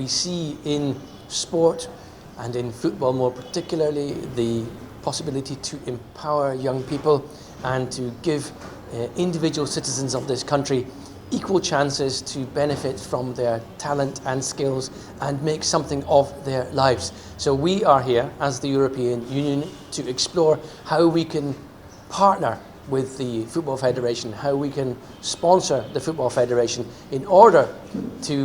we see in sport and in football more particularly the possibility to empower young people and to give individual citizens of this country equal chances to benefit from their talent and skills and make something of their lives. So we are here as the European Union to explore how we can partner with the Football Federation, how we can sponsor the Football Federation in order to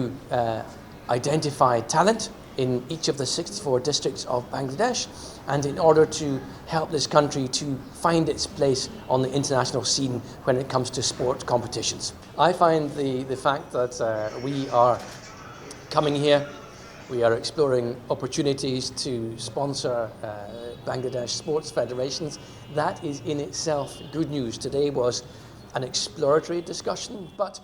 identify talent in each of the 64 districts of Bangladesh and in order to help this country to find its place on the international scene when it comes to sport competitions. I find the fact that we are coming here, we are exploring opportunities to sponsor Bangladesh sports federations. That is in itself good news. Today was an exploratory discussion, but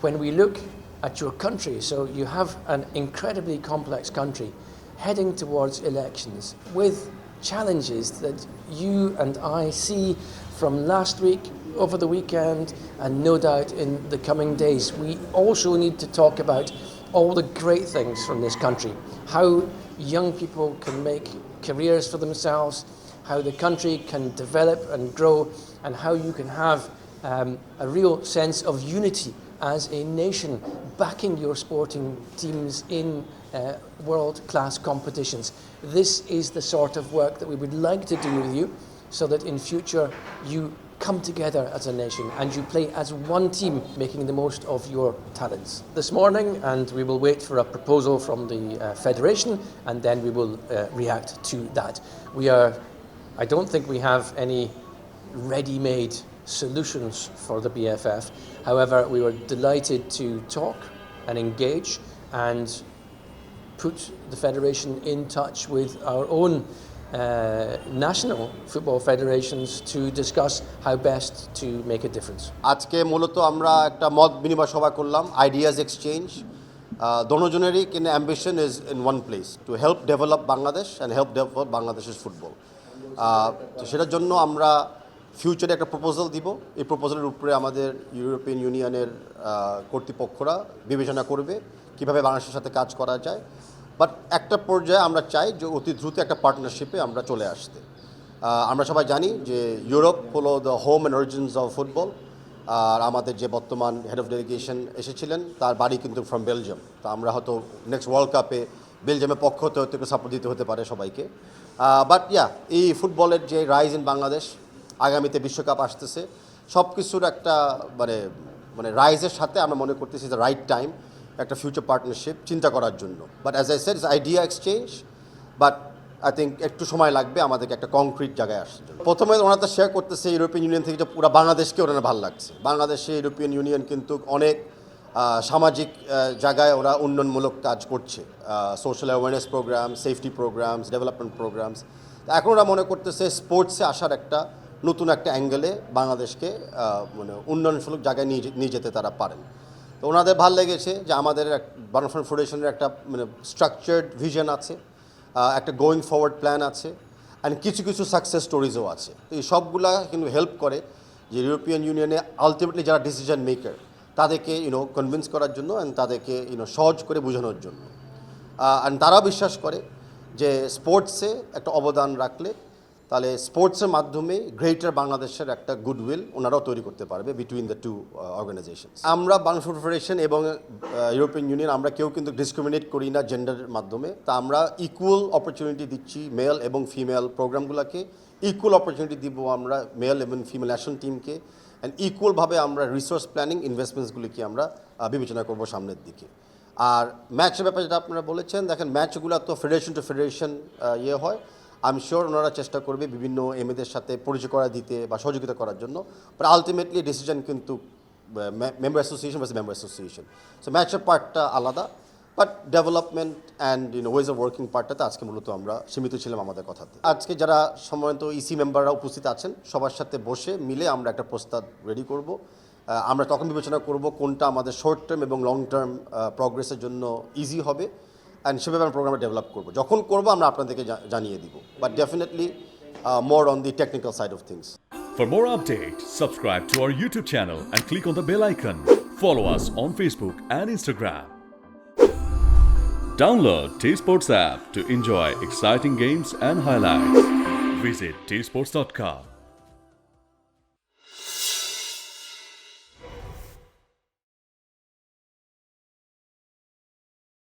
when we look at your country, so you have an incredibly complex country heading towards elections with challenges that you and I see from last week, over the weekend, and no doubt in the coming days. We also need to talk about all the great things from this country, how young people can make careers for themselves, how the country can develop and grow, and how you can have a real sense of unity as a nation backing your sporting teams in world-class competitions. This is the sort of work that we would like to do with you so that in future you come together as a nation and you play as one team making the most of your talents. This morning, and we will wait for a proposal from the Federation and then we will react to that. I don't think we have any ready-made solutions for the BFF. However, we were delighted to talk and engage and put the Federation in touch with our own national football federations to discuss how best to make a difference. আজকে মূলত আমরা একটা মত বিনিময় সভা করলাম, ideas exchange. দোনোজনেরই কিন্তু ambition is in one place, to help develop Bangladesh and help develop বাংলাদেশের ফুটবল। তো সেটার জন্য আমরা ফিউচারে একটা প্রপোজাল দিব। এই প্রপোজালের উপরে আমাদের ইউরোপিয়ান ইউনিয়নের কর্তৃপক্ষরা বিবেচনা করবে কীভাবে বাংলাদেশের সাথে কাজ করা যায়। বাট একটা পর্যায়ে আমরা চাই যে অতি দ্রুত একটা পার্টনারশিপে আমরা চলে আসতে। আমরা সবাই জানি যে ইউরোপ হলো the home and origins of football. আর আমাদের যে বর্তমান হেড অফ ডেলিগেশন এসেছিলেন তার বাড়ি কিন্তু ফ্রম বেলজিয়াম। তো আমরা হয়তো নেক্সট ওয়ার্ল্ড কাপে বেলজিয়ামের পক্ষ হতে হয়তো একটু সাপোর্ট দিতে হতে পারে সবাইকে। বাট এই ফুটবলের যে রাইজ ইন বাংলাদেশ, আগামীতে বিশ্বকাপ আসতেছে, সব কিছুর একটা মানে রাইজের সাথে আমরা মনে করতেছি দ্য রাইট টাইম একটা ফিউচার পার্টনারশিপ চিন্তা করার জন্য। But as I said, it's idea exchange, but I think একটু সময় লাগবে আমাদেরকে একটা কংক্রিট জায়গায় আসার জন্য। প্রথমে ওনারা তো শেয়ার করতেছে ইউরোপিয়ান ইউনিয়ন থেকে যে পুরো বাংলাদেশকে ওনারা ভালো লাগছে। বাংলাদেশে ইউরোপিয়ান ইউনিয়ন কিন্তু অনেক সামাজিক জায়গায় ওরা উন্নয়নমূলক কাজ করছে, social awareness programme, safety programmes, development programmes. এখন ওরা মনে করতেছে স্পোর্টসে আসার একটা নতুন একটা অ্যাঙ্গেলে বাংলাদেশকে মানে উন্নয়নমূলক জায়গায় নিয়ে যেতে তারা পারেন। তো ওনাদের ভালো লেগেছে যে আমাদের বাংলাদেশ ফেডারেশনের একটা মানে স্ট্রাকচার্ড ভিশন আছে, একটা গোয়িং ফরওয়ার্ড প্ল্যান আছে, অ্যান্ড কিছু কিছু সাকসেস স্টোরিজও আছে। তো এই সবগুলা কিন্তু হেল্প করে যে ইউরোপিয়ান ইউনিয়নে আলটিমেটলি যারা ডিসিশন মেকার তাদেরকে কনভিন্স করার জন্য অ্যান্ড তাদেরকে সহজ করে বোঝানোর জন্য। অ্যান্ড তারাও বিশ্বাস করে যে স্পোর্টসে একটা অবদান রাখলে তাহলে স্পোর্টসের মাধ্যমে গ্রেটার বাংলাদেশের একটা গুডউইল ওনারাও তৈরি করতে পারবে বিটুইন দ্য টু অর্গানাইজেশন। আমরা বাংলাদেশ ফেডারেশন এবং ইউরোপিয়ান ইউনিয়ন আমরা কেউ কিন্তু ডিসক্রিমিনেট করি না জেন্ডারের মাধ্যমে। তা আমরা ইকুয়াল অপরচুনিটি দিচ্ছি মেল এবং ফিমেল প্রোগ্রামগুলোকে, ইকুয়াল অপরচুনিটি দিব আমরা মেল এবং ফিমেল ন্যাশনাল টিমকে, অ্যান্ড ইকুয়ালভাবে আমরা রিসোর্স প্ল্যানিং ইনভেস্টমেন্টসগুলিকে আমরা বিবেচনা করব সামনের দিকে। আর ম্যাচের ব্যাপারে যেটা আপনারা বলেছেন, দেখেন ম্যাচগুলো তো ফেডারেশন টু ফেডারেশন হয়। আমি শিওর ওনারা চেষ্টা করবে বিভিন্ন এমএদের সাথে পরিচয় করা দিতে বা সহযোগিতা করার জন্য। বাট আলটিমেটলি ডিসিশন কিন্তু member association versus member association. So ম্যাচের পার্টটা আলাদা, but development and ways of working পার্টটাতে আজকে মূলত আমরা সীমিত ছিলাম আমাদের কথাতে। আজকে যারা সম্মানিত ইসি মেম্বাররা উপস্থিত আছেন সবার সাথে বসে মিলে আমরা একটা প্রস্তাব রেডি করব। আমরা তখন বিবেচনা করব কোনটা আমাদের শর্ট টার্ম এবং লং টার্ম প্রগ্রেসের জন্য ইজি হবে, অ্যান্ড সেভাবে আমরা প্রোগ্রামটা ডেভেলপ করবো। যখন করবো আমরা আপনাদেরকে জানিয়ে দিব, but definitely more on the technical side of things. For more updates, subscribe to our YouTube channel and click on the bell icon. Follow us on Facebook and Instagram. Download T Sports app to enjoy exciting games and highlights. Visit tsports.com.